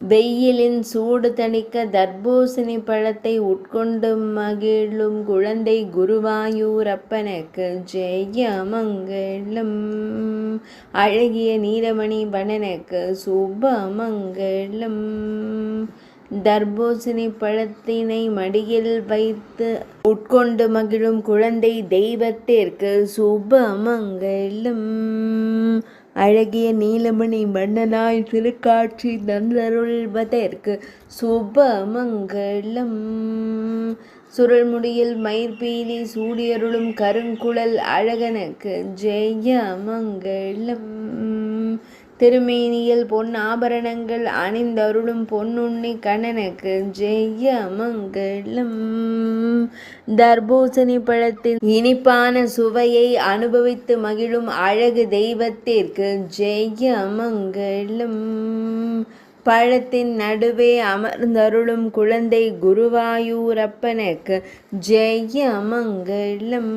வெயிலின் சூடு தணிக்க தர்பூசணி பழத்தை உட்கொண்டு மகிழும் குழந்தை குருவாயூரப்பனுக்கு ஜெயமங்கலம். அழகிய நீலமணி வண்ணனுக்கு சுபமங்கலம். தர்பூசணி பழத்தினை மடியில் வைத்து உட்கொண்டு மகிழும் குழந்தை தெய்வத்திற்கு சுபமங்கலம். அழகிய நீலமணி வண்ணனாய் திருக்காட்சி தந்தருள்வதற்கு சுபமங்கலம். சுருள்முடியில் மயிர்பீலி சூடியருளும் கருங்குழல் அழகனுக்கு ஜெயமங்கலம். திருமேனியில் பொன் ஆபரணங்கள் அணிந்தருளும் பொன்னுண்ணி கண்ணனுக்கு ஜெயமங்கலம். தர்பூசணி பழத்தின் இனிப்பான சுவையை அனுபவித்து மகிழும் அழகு தெய்வத்திற்கு ஜெயமங்கலம். பழத்தின் நடுவே அமர்ந்தருளும் குழந்தை குருவாயூரப்பனுக்கு ஜெயமங்கலம்.